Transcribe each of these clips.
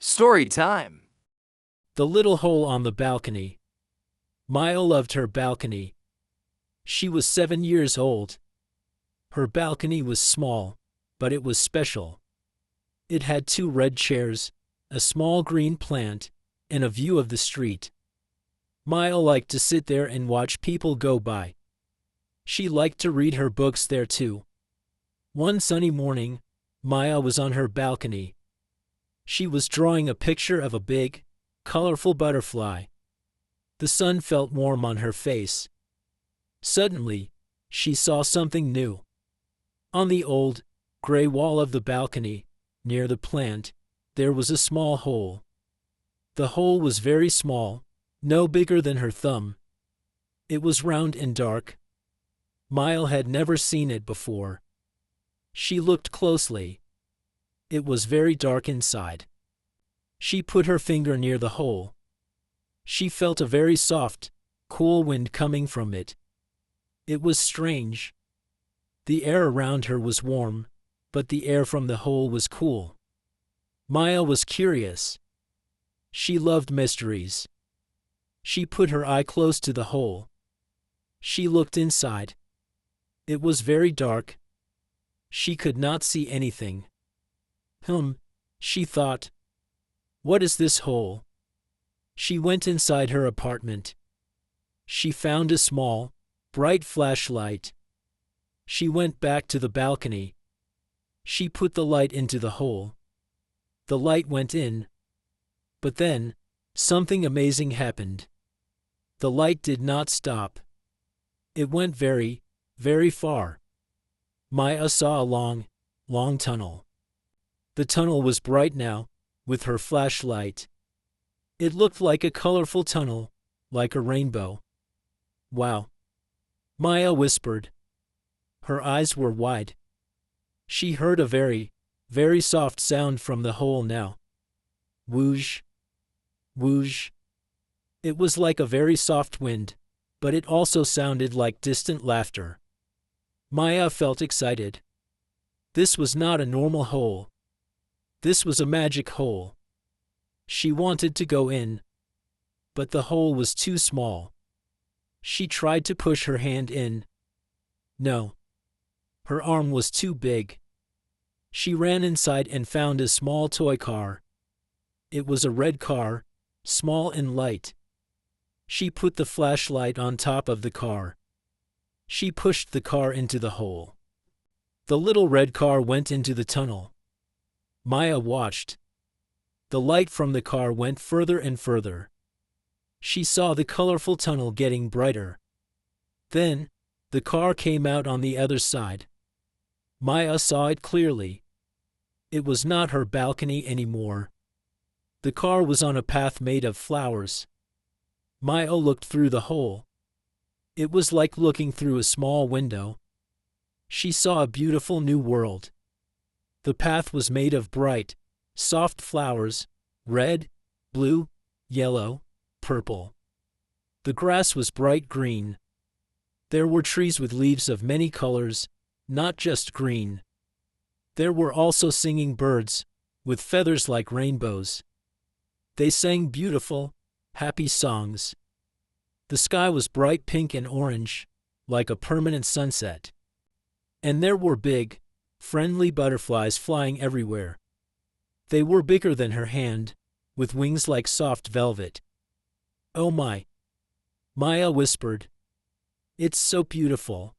Story time. The little hole on the balcony. Maya loved her balcony. She was 7 years old. Her balcony was small, but it was special. It had 2 red chairs, a small green plant, and a view of the street. Maya liked to sit there and watch people go by. She liked to read her books there too. One sunny morning, Maya was on her balcony. She was drawing a picture of a big, colorful butterfly. The sun felt warm on her face. Suddenly, she saw something new. On the old, gray wall of the balcony, near the plant, there was a small hole. The hole was very small, no bigger than her thumb. It was round and dark. Maya had never seen it before. She looked closely. It was very dark inside. She put her finger near the hole. She felt a very soft, cool wind coming from it. It was strange. The air around her was warm, but the air from the hole was cool. Maya was curious. She loved mysteries. She put her eye close to the hole. She looked inside. It was very dark. She could not see anything. She thought. What is this hole? She went inside her apartment. She found a small, bright flashlight. She went back to the balcony. She put the light into the hole. The light went in. But then, something amazing happened. The light did not stop. It went very, very far. Maya saw a long, long tunnel. The tunnel was bright now, with her flashlight. It looked like a colorful tunnel, like a rainbow. Wow! Maya whispered. Her eyes were wide. She heard a very, very soft sound from the hole now. Whoosh! Whoosh! It was like a very soft wind, but it also sounded like distant laughter. Maya felt excited. This was not a normal hole. This was a magic hole. She wanted to go in, but the hole was too small. She tried to push her hand in. No. Her arm was too big. She ran inside and found a small toy car. It was a red car, small and light. She put the flashlight on top of the car. She pushed the car into the hole. The little red car went into the tunnel. Maya watched. The light from the car went further and further. She saw the colorful tunnel getting brighter. Then, the car came out on the other side. Maya saw it clearly. It was not her balcony anymore. The car was on a path made of flowers. Maya looked through the hole. It was like looking through a small window. She saw a beautiful new world. The path was made of bright, soft flowers, red, blue, yellow, purple. The grass was bright green. There were trees with leaves of many colors, not just green. There were also singing birds, with feathers like rainbows. They sang beautiful, happy songs. The sky was bright pink and orange, like a permanent sunset. And there were big, friendly butterflies flying everywhere. They were bigger than her hand, with wings like soft velvet. Oh my! Maya whispered. It's so beautiful.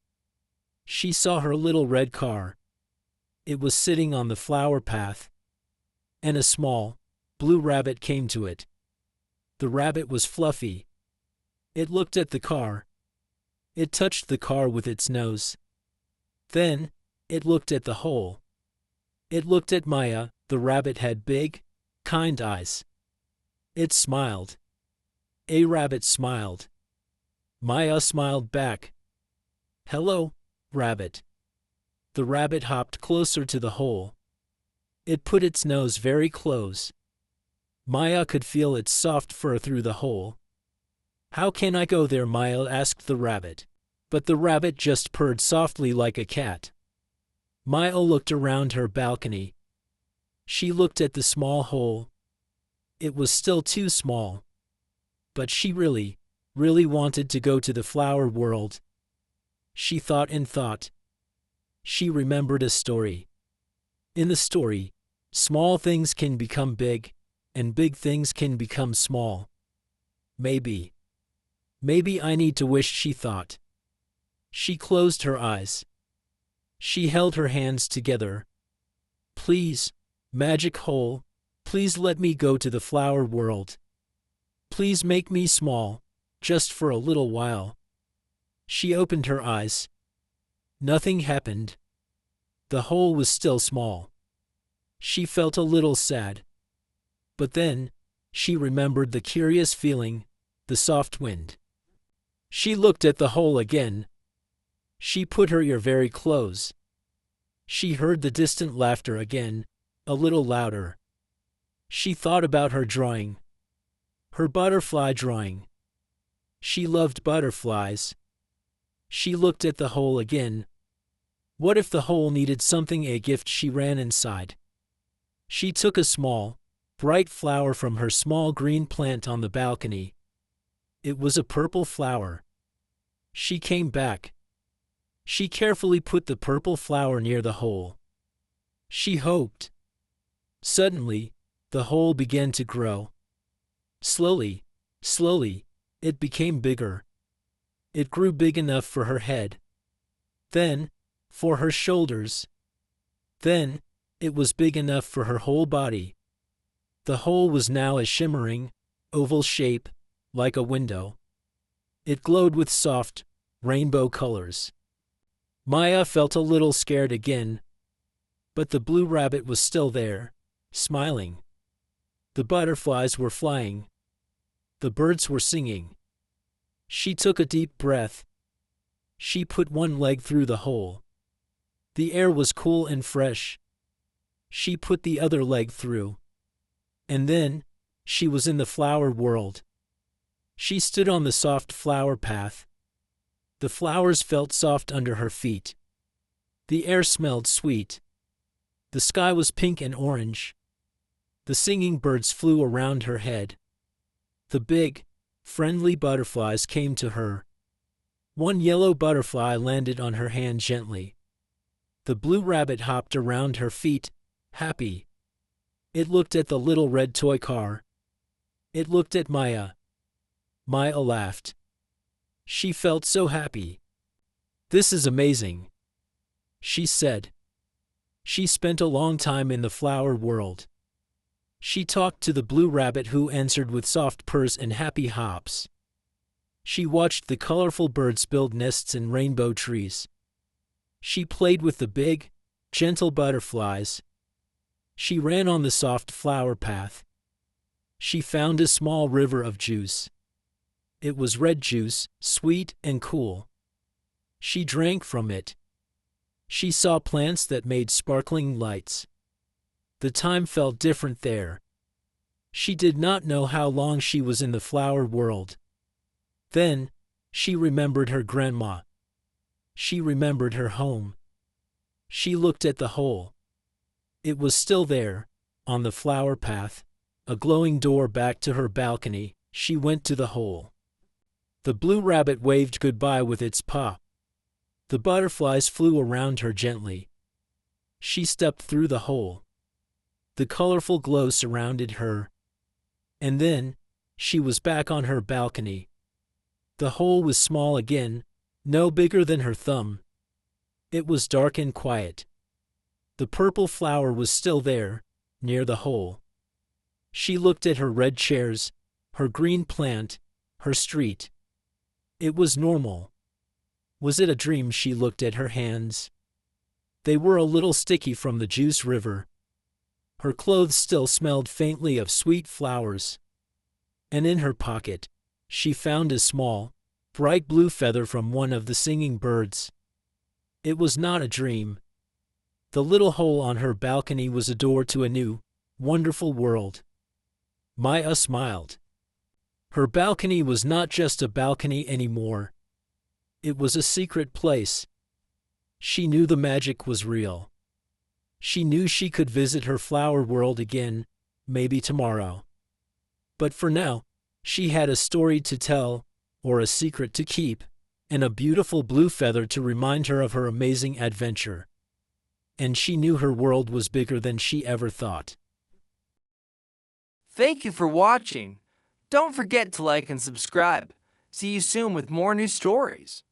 She saw her little red car. It was sitting on the flower path. And a small, blue rabbit came to it. The rabbit was fluffy. It looked at the car. It touched the car with its nose. Then, it looked at the hole. It looked at Maya. The rabbit had big, kind eyes. It smiled. A rabbit smiled. Maya smiled back. Hello, rabbit. The rabbit hopped closer to the hole. It put its nose very close. Maya could feel its soft fur through the hole. How can I go there? Maya asked the rabbit. But the rabbit just purred softly like a cat. Maya looked around her balcony. She looked at the small hole. It was still too small. But she really wanted to go to the flower world. She thought and thought. She remembered a story. In the story, small things can become big, and big things can become small. Maybe I need to wish, she thought. She closed her eyes. She held her hands together. Please, magic hole, please let me go to the flower world. Please make me small, just for a little while. She opened her eyes. Nothing happened. The hole was still small. She felt a little sad. But then, she remembered the curious feeling, the soft wind. She looked at the hole again. She put her ear very close. She heard the distant laughter again, a little louder. She thought about her drawing. Her butterfly drawing. She loved butterflies. She looked at the hole again. What if the hole needed something, a gift? She ran inside. She took a small, bright flower from her small green plant on the balcony. It was a purple flower. She came back. She carefully put the purple flower near the hole. She hoped. Suddenly, the hole began to grow. Slowly, it became bigger. It grew big enough for her head. Then, for her shoulders. Then, it was big enough for her whole body. The hole was now a shimmering, oval shape, like a window. It glowed with soft, rainbow colors. Maya felt a little scared again. But the blue rabbit was still there, smiling. The butterflies were flying. The birds were singing. She took a deep breath. She put one leg through the hole. The air was cool and fresh. She put the other leg through. And then, she was in the flower world. She stood on the soft flower path. The flowers felt soft under her feet. The air smelled sweet. The sky was pink and orange. The singing birds flew around her head. The big, friendly butterflies came to her. One yellow butterfly landed on her hand gently. The blue rabbit hopped around her feet, happy. It looked at the little red toy car. It looked at Maya. Maya laughed. She felt so happy. "This is amazing," she said. She spent a long time in the flower world. She talked to the blue rabbit, who answered with soft purrs and happy hops. She watched the colorful birds build nests in rainbow trees. She played with the big, gentle butterflies. She ran on the soft flower path. She found a small river of juice. It was red juice, sweet and cool. She drank from it. She saw plants that made sparkling lights. The time felt different there. She did not know how long she was in the flower world. Then, she remembered her grandma. She remembered her home. She looked at the hole. It was still there, on the flower path, a glowing door back to her balcony. She went to the hole. The blue rabbit waved goodbye with its paw. The butterflies flew around her gently. She stepped through the hole. The colorful glow surrounded her. And then, she was back on her balcony. The hole was small again, no bigger than her thumb. It was dark and quiet. The purple flower was still there, near the hole. She looked at her red chairs, her green plant, her street. It was normal. Was it a dream? She looked at her hands. They were a little sticky from the juice river. Her clothes still smelled faintly of sweet flowers. And in her pocket, she found a small, bright blue feather from one of the singing birds. It was not a dream. The little hole on her balcony was a door to a new, wonderful world. Maya smiled. Her balcony was not just a balcony anymore. It was a secret place. She knew the magic was real. She knew she could visit her flower world again, maybe tomorrow. But for now, she had a story to tell, or a secret to keep, and a beautiful blue feather to remind her of her amazing adventure. And she knew her world was bigger than she ever thought. Thank you for watching. Don't forget to like and subscribe. See you soon with more new stories.